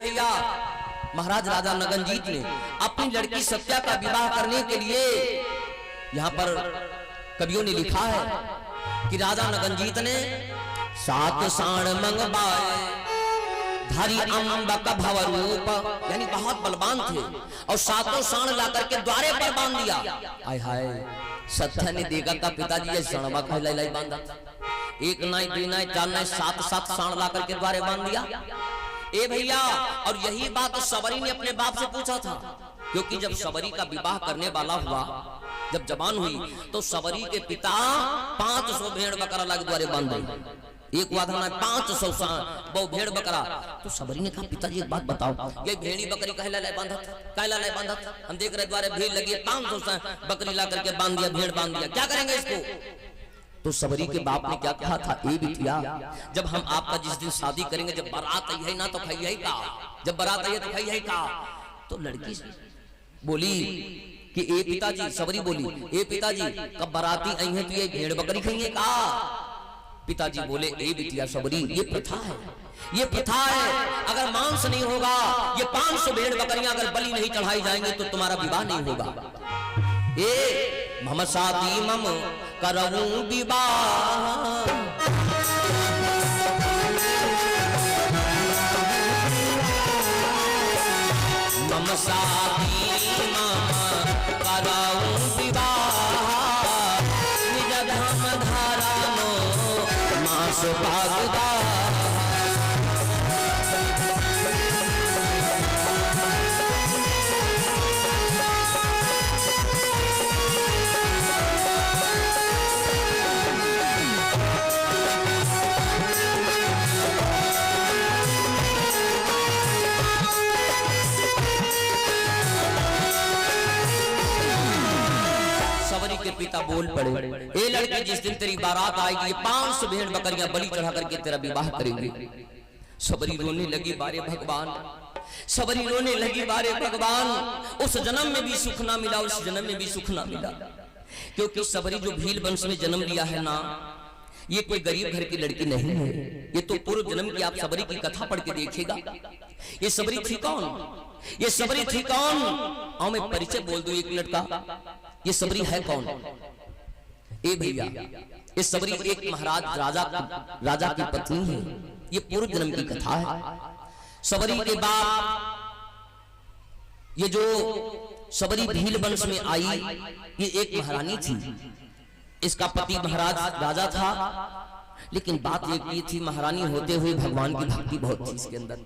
भैया महाराज राजा नगनजीत ने अपनी लड़की सत्या का विवाह करने के लिए यहाँ पर कवियों ने लिखा है कि राजा नगनजीत ने 7 साण मंगवाए धारी अम्बक भवरूप, यानी बहुत बलवान थे और 7 साण ला करके द्वारे पर बांध दिया। आय हाय, सत्या ने देखा था पिताजी ये सणवा का लाई बांधा, 1 नाई 2 नाई 4 नाई 7 साण ला करके द्वारे बांध दिया। ए भैया, और यही बात सबरी ने अपने बाप से पूछा था, क्योंकि जब सबरी का विवाह करने वाला हुआ, जब जवान हुई तो सबरी के पिता 500 भेड़ बकरा लग द्वारे बांध दी। एक वादा ना 500 बहु भेड़ बकरा। तो सबरी ने कहा पिताजी एक बात बताओ, ये भेड़ी बकरी कहला लाई बांधा, कहला लाई बांधा, हम देख रहे द्वारे भीड़ लगी है, 500 बकरी ला करके बांध दिया, भेड़ बांध दिया, क्या करेंगे इसको? तो सबरी के बाप ने क्या कहा था, ए बिटिया, जब हम आपका जिस दिन शादी करेंगे, जब बारात आई है ना तो खाई है का, जब बारात आई है तो खाई है का। तो लड़की बोली कि ए पिताजी, सबरी बोली ए पिताजी, कब बाराती आई है तो ये भेड़ बकरी खाइए का? पिताजी बोले ए बिटिया सबरी, ये प्रथा है, ये प्रथा है, अगर मांस नहीं होगा, ये 500 भेड़ बकरियां अगर बलि नहीं चढ़ाई जाएंगे तो तुम्हारा विवाह नहीं होगा। ए मम शादी मम करऊं विवाह, मम शादी मम करऊं विवाह, निज धर्म धारानो मास पागदा। के पिता बोल पड़े, ए लड़के, जिस दिन तेरी बारात आएगी 500 भेड़ बकरियां बलि चढ़ा करके तेरा विवाह करेंगे। सबरी रोने लगी, बारे भगवान, सबरी रोने लगी, बारे भगवान, उस जन्म में भी सुख ना मिला, उस जन्म में भी सुख ना मिला, क्योंकि सबरी जो भील वंश में जन्म लिया है ना, ये कोई गरीब घर की लड़की नहीं है, ये तो पूर्व जन्म की आप सबरी की कथा पढ़ के देखिएगा। ये सबरी थी कौन, ये सबरी थी कौन? आओ मैं परिचय बोल दूं 1 मिनट का, ये सबरी है कौन? ए भैया, ये सबरी एक महाराज राजा की पत्नी है, ये पूर्व जन्म की कथा है। सबरी के बाद ये जो सबरी भील वंश में आई, ये एक महारानी थी, इसका पति महाराज राजा था, लेकिन बात ये थी, महारानी होते हुए भगवान की भक्ति बहुत थी इसके अंदर।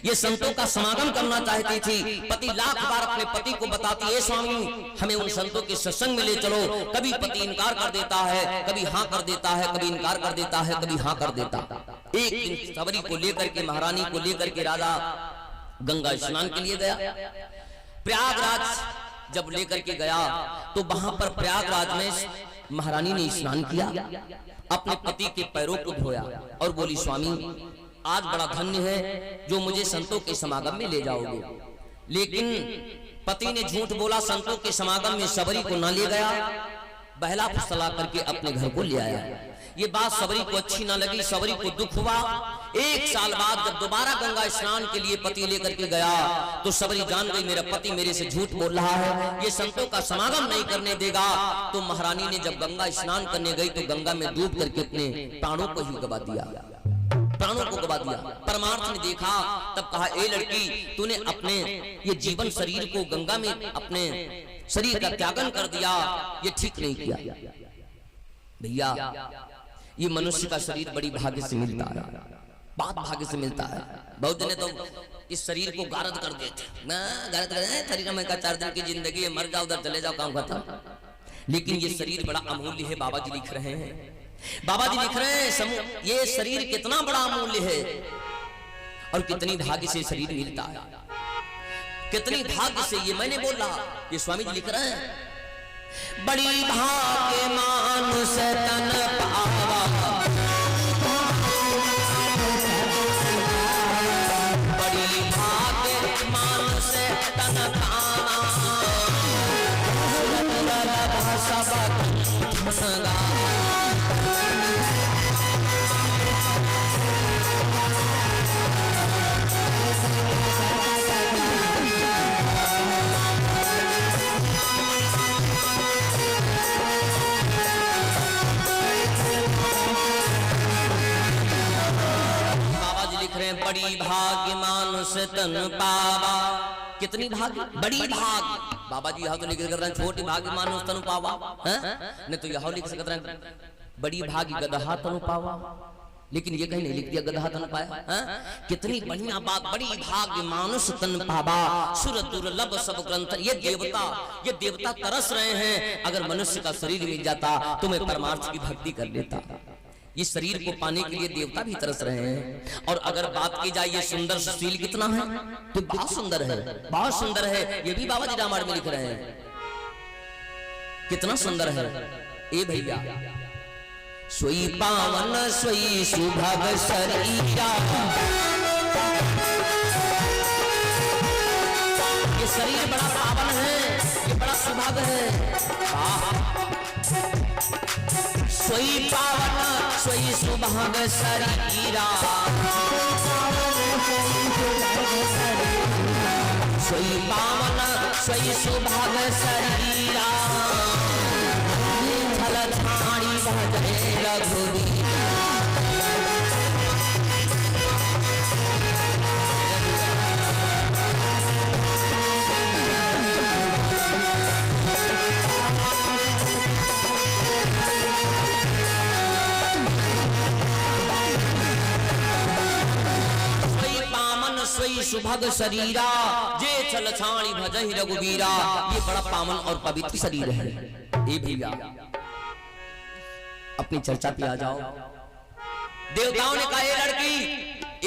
ये संतों का समागम करना चाहती थी, पति लाख बार अपने पति को बताती है, स्वामी हमें उन संतों के सत्संग में ले चलो। कभी पति इनकार कर देता है, कभी हाँ कर देता है, कभी इनकार कर देता है, कभी हाँ कर देता। एक दिन सबरी को लेकर के, महारानी को लेकर के राजा गंगा स्नान के लिए गया। प्रयागराज जब लेकर के गया तो वहां पर प्रयागराज में महारानी ने स्नान किया, अपने पति के पैरों को धोया और बोली, स्वामी आज बड़ा धन्य है जो मुझे संतों के समागम में ले जाओगे। लेकिन पति ने झूठ बोला, संतों के समागम में सबरी को न ले गया, बहला फुसला करके अपने घर को ले आया। ये बात सबरी को अच्छी ना लगी, सबरी को दुख हुआ। 1 साल बाद जब दोबारा गंगा स्नान के लिए पति लेकर के गया तो सबरी जान गई मेरा पति मेरे से झूठ बोल रहा है, ये संतों का समागम नहीं करने देगा। तो महारानी ने जब गंगा स्नान करने गई तो गंगा में डूब करके अपने प्राणों को ही गवा दिया, प्राणों को गवा दिया। परमार्थ ने देखा, तब कहा, ए लड़की, तूने अपने ये जीवन शरीर को गंगा में अपने शरीर का त्यागन कर दिया, ये ठीक नहीं किया। भैया, ये मनुष्य का शरीर बड़ी भाग्य से मिलता है, बहुत भाग्य से मिलता है। बहुत जने तो इस शरीर को गारद कर देते, गारद कर देते, शरीर में का 4 दिन की जिंदगी है, मर जाओ उधर चले जाओ, काम खत्म। लेकिन ये शरीर बड़ा अमूल्य है, बाबा जी लिख रहे हैं, बाबा जी लिख रहे हैं, ये शरीर कितना बड़ा अमूल्य है और कितनी भाग्य से शरीर मिलता है, कितनी भाग्य से। ये मैंने बोल रहा, ये स्वामी जी लिख रहे हैं, बड़ी भाग्य मानुष तन पावा, बड़ी भाग्य मानुष तन पावा, सब मानुष तन पावा। कितनी भाग, बड़ी भाग। बाबा जी यहाँ तो लिख कर छोटी भाग मानुष तनु पावा, नहीं तो यहाँ लिख सकते हैं बड़ी भागी गदहा तनु पावा, लेकिन ये कहीं नहीं लिख दिया गदहा तन पाया। कितनी बढ़िया बात, बड़ी भाग्य मानुष तन पावा, सुर दुर्लभ सब ग्रंथ। ये देवता तरस रहे हैं, अगर मनुष्य का शरीर मिल जाता तो मैं परमार्थ की भक्ति कर लेता। ये शरीर को पाने के लिए देवता भी तरस रहे हैं। और अगर बात की जाए ये सुंदर सुशील कितना है, तो बहुत सुंदर है, बहुत सुंदर है। ये भी बाबा जी रामायण में लिख रहे हैं, कितना सुंदर है। ए भैया, सोई पावन सोई सुभग शरीरा, ये शरीर बड़ा पावन है, ये बड़ा सुभग है। सोई पावन सोई सुभग शरीरा, सोई पावन सोई सुभग शरीरा, छल छाड़ी भजे रघुवीर। सोई सुभग शरीरा, जे छल छाड़ी भजहि रघुवीरा। ये बड़ा पावन और पवित्र शरीर है। ए भैया, अपनी चर्चा पे आ जाओ। देवताओं ने कहा, ये लड़की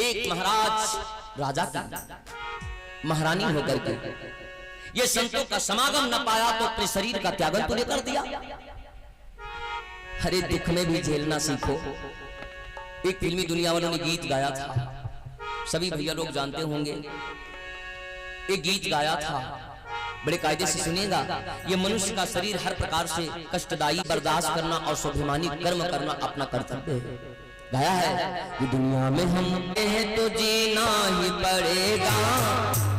एक महाराज राजा की महारानी होकर के ये संतों का समागम न पाया तो अपने शरीर का त्यागन तूने कर दिया। हरे दुख में भी झेलना सीखो। एक फिल्मी दुनिया वालों ने गीत गाया था, सभी भैया लोग जानते होंगे। एक गीत गाया था, बड़े कायदे से सुनिएगा। ये मनुष्य का शरीर हर प्रकार से कष्टदायी बर्दाश्त करना और स्वाभिमानी कर्म करना अपना कर्तव्य है। गाया है कि दुनिया में हम हैं तो जीना ही पड़ेगा,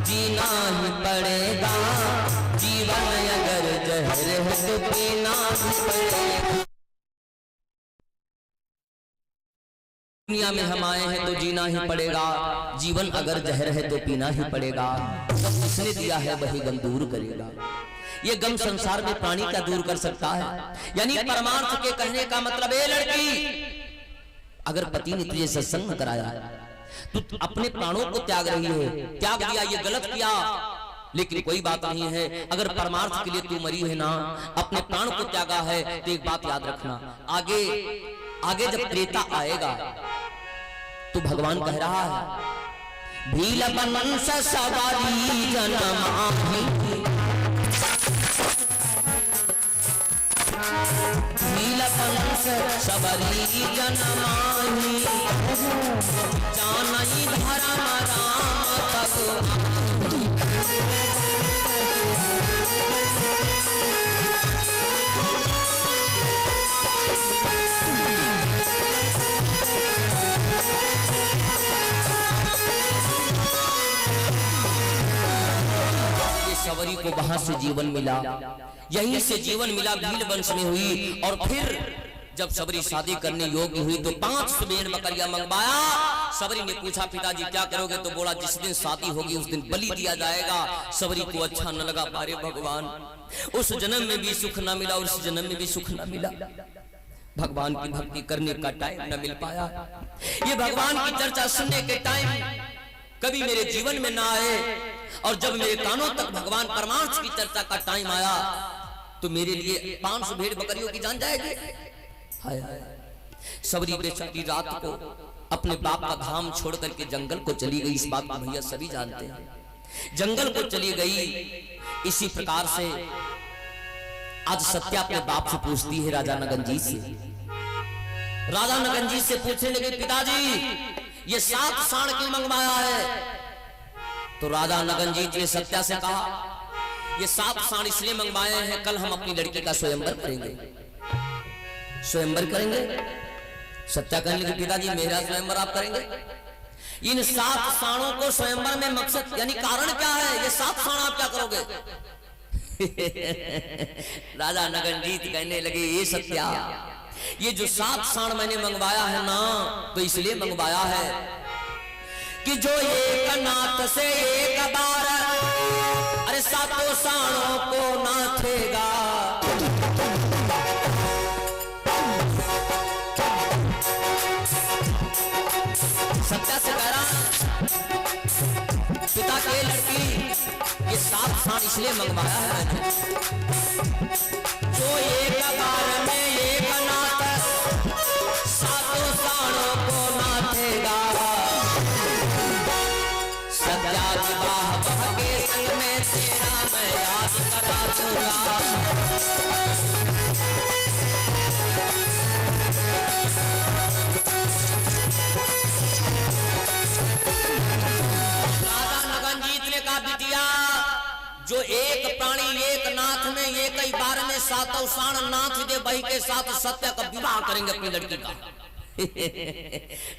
जीना ही पड़ेगा। जीवन अगर जहर है तो पीना ही पड़ेगा। दुनिया में हम आए हैं तो जीना ही पड़ेगा, जीवन अगर जहर है तो पीना ही पड़ेगा। सब जिसने दिया है वही गम दूर करेगा। ये गम संसार में प्राणी क्या दूर कर सकता है। यानी परमार्थ के कहने का मतलब है, लड़की अगर पति ने तुझे सत्संग न कराया तो अपने प्राणों को त्याग रही है। त्याग दिया, ये गलत किया, लेकिन कोई बात नहीं है। अगर परमार्थ के लिए तू मरी है ना, अपने प्राण को त्यागा है, तो एक बात याद रखना, आगे जब त्रेता आएगा तो भगवान कह रहा है, भील बनस सवारी जनमाहि, भील बनस सवारी जनमाहि, जानहि धर्म राम भगवान। सवरी को वहां से जीवन मिला, यहीं से जीवन मिला, भील वंश में हुई। और फिर जब सबरी शादी करने योग्य हुई तो 5 भेड़ बकरियां मंगवाया। सबरी ने पूछा, पिताजी क्या करोगे? तो बोला, जिस दिन शादी होगी उस दिन बलि दिया जाएगा। सबरी को अच्छा न लगा, अरे भगवान, उस जन्म में भी सुख न मिला, उस जन्म में भी सुख न मिला, भगवान की भक्ति करने का टाइम न मिल पाया। ये भगवान की चर्चा सुनने के टाइम कभी मेरे जीवन में ना आए, और जब मेरे कानों तक भगवान परमार्थ की चर्चा का टाइम आया तो मेरे लिए 500 भेड़ बकरियों की जान जाएगी। हाय हाय, सबरी बेचारी रात को अपने बाप का धाम छोड़ करके जंगल को चली गई। इस बात को भैया सभी जानते हैं, जंगल को चली गई। इसी प्रकार से आज सत्या अपने बाप से पूछती है, राजा नगनजीत से। राजा नगनजीत से पूछने लगे, पिताजी ये 7 साण क्यों मंगवाया है? तो राजा नगनजीत ने सत्या से कहा, ये 7 साण इसलिए मंगवाए हैं, कल हम अपनी लड़की का स्वयंवर करेंगे। स्वयंवर करेंगे? सत्या कहने लगे, पिताजी मेरा स्वयंवर आप करेंगे? इन 7 साणों को स्वयंवर में मकसद यानी कारण क्या है? ये 7 साण आप क्या करोगे? राजा नगनजीत कहने लगे, ये सत्या, ये जो 7 साण मैंने मंगवाया है ना, तो इसलिए मंगवाया है कि जो एक नाथ से एक बार अरे सातों साणों को नाथेगा। सत्या से कह रहा पिता के लड़की ये 7 साण इसलिए मंगवाया है मैंने। जो एक बार में एक नाथ सातों साणों को नाथेगा। सत्या विवाह के संग में तेरा मैं याद करा दूंगा। राजा नगनजीत ने कहा बिटिया जो एक प्राणी एक नाथ में एक ही बार में सातों साण नाथ दे भाई के साथ सत्या का विवाह करेंगे अपनी लड़की का।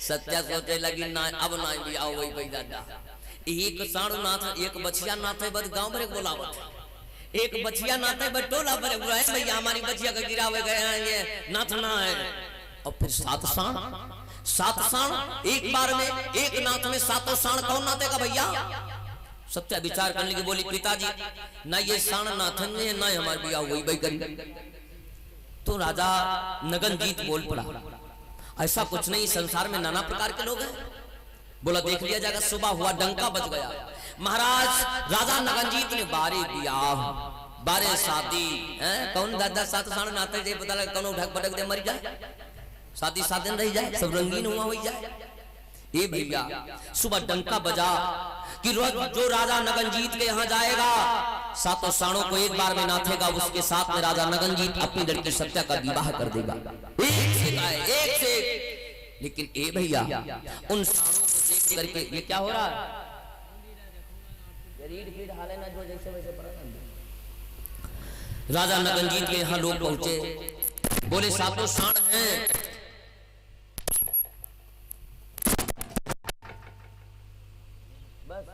सत्या सोचने लगी ना अब ना भी आओ वही भाई दादा एक साणु नाथ एक बछिया नाथ है बस गांव भरे बोलावत एक बछिया नाथ है बस टोला भरे बुलाए भैया हमारी बछिया का गिरावे गए हैं ये नाथ ना है। और फिर 7 साण एक बार में एक नाथ में सातों साण कौन नाथेगा भैया। सत्या विचार करने की बोली पिताजी ना ये साण नाथन ने ना हमारे भैया वही भाई करी। तो राजा नगनजीत बोल पड़ा ऐसा कुछ नहीं संसार में नाना प्रकार के लोग हैं। बोला देख लिया जाएगा। सुबह हुआ डंका बज गया। महाराज राजा नगनजीत ने बारे ब्याह बारे शादी कौन दादा 7 साण नाते जे पता लगे कौन ढक पटक दे मर जाए शादी 7 दिन रह जाए सब रंगीन हुआ हो जाए। ये भैया सुबह डंका बजा कि जो राजा नगनजीत के यहाँ जाएगा सातों साणों को एक बार में नाथेगा। उसके साथ में राजा नगनजीत अपनी लड़की सत्या का विवाह कर देगा। एक से लेकिन ए भैया उन साणों को देख करके ये क्या हो रहा है जो जैसे वैसे राजा नगनजीत के यहाँ लोग पहुंचे बोले सातों साण हैं। बस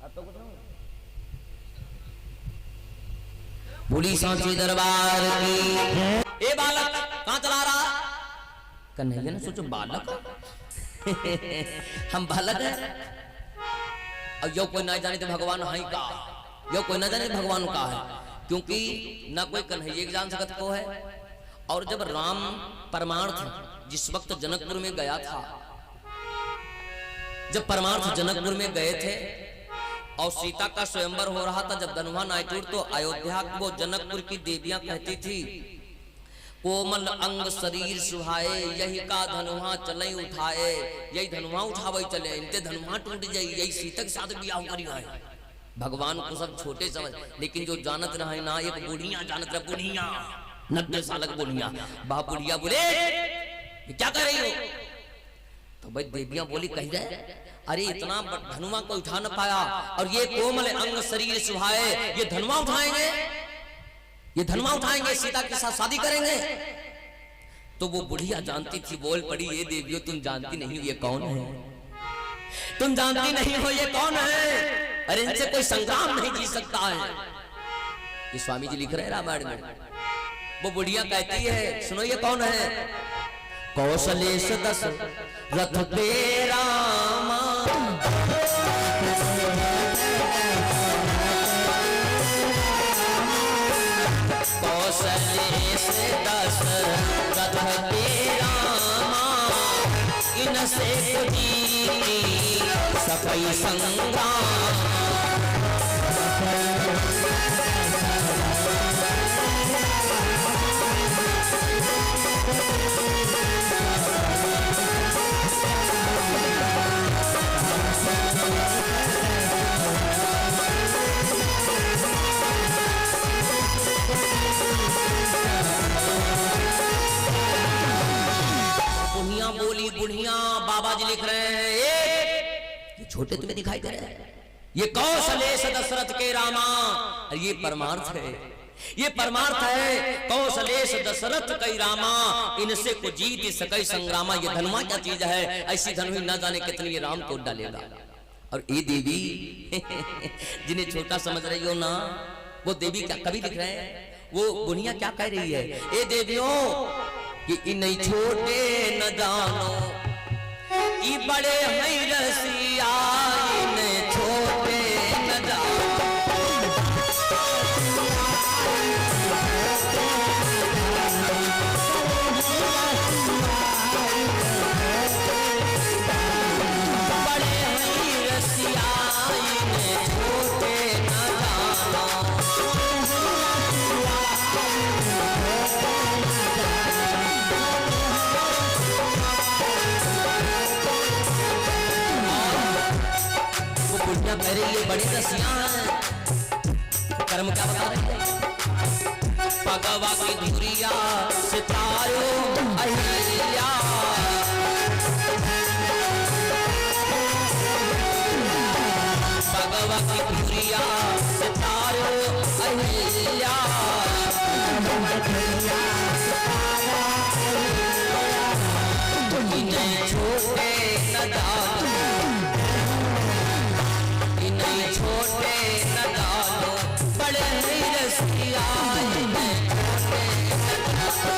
अब तो कुछ नहीं। बोली सांची दरबार की ए बालक कहां चला रहा कन्हैया ने सोचो बालक हम बालक हैं और यो कोई ना जाने तो भगवान हाई का यो कोई ना जाने भगवान का है क्योंकि ना कोई कन्हैया जान सकत को है। और जब राम परमार्थ जिस वक्त जनकपुर में गया था जब परमार्थ जनकपुर में गए थे और सीता का स्वयंवर हो रहा था जब धनुहा नायचूर तो अयोध्या को जनकपुर की देवियां कहती थी कोमल अंग शरीर सुहाए यही का धनुहा चले उठाए यही धनुहा उठावे चले इनके धनुहा टूट जाये यही सीता के साथ ब्याह करी है। भगवान को सब छोटे समझ लेकिन जो जानत रहे ना एक बुढ़िया जानत रहे बुढ़िया 90 साल की बुढ़िया बाप बुढ़िया बोले क्या कर रही हो तो भाई देवियां बोली कह रहे अरे इतना धनुआ को उठा न पाया और ये कोमल अंग शरीर सुहाए ये धनुआ उठाएंगे ये धनुआ उठाएंगे सीता के साथ शादी करेंगे। तो वो बुढ़िया जानती थी बोल पड़ी ये देवियों तुम जानती नहीं ये कौन है तुम जानती नहीं हो ये कौन है अरे इनसे कोई संग्राम नहीं जीत सकता है। ये स्वामी जी लिख रहे हैं रामायण में। वो बुढ़िया कहती है सुनो ये कौन है कौशलेश दस रथ पे रामा कौशलेश दस रथ पे रामा इनसे जीती सफाई संग्राम। बोली बुढ़िया बाबा जी लिख रहे हैं ये छोटे तुम्हें दिखाई दे रहे हैं ये कौशलेश दशरथ के रामा ये परमार्थ है ये परमार्थ है कौशलेश दशरथ कई रामा इनसे को जीत सकई संग्रामा। ये धनुआ क्या चीज है ऐसी धनु न जाने कितनी राम को डालेगा। और ये देवी जिन्हें छोटा समझ रही हो ना वो देवी क्या कभी लिख रहे हैं वो बुढ़िया क्या कह रही है ये देवियों कि इन्हें छोटे न जानो ई बड़े हैं रसिया इन्हें छोटे न जानो। बड़े हैं रसिया इन्हें छोटे न जानो। मेरे ये बड़ी रसिया हैं, कर्म क्या बता रही है? भगवा की धुरिया सितारो अहिल्या, भगवा की धुरिया सितारो अहिल्या, इन्हें छोटे न जानो, छोटे न डालो, बड़े ही रसिया इन्हें छोटे न डालो।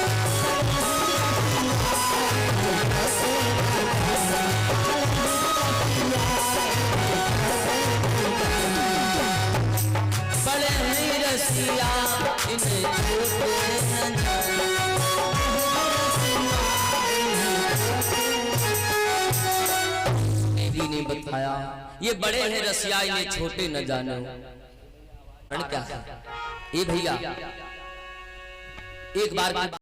बड़े ही रसिया इन्हें छोटे न डालो। ने बताया ये बड़े हैं रसिया इन्हें छोटे न जानो। क्या है ये भैया, एक बार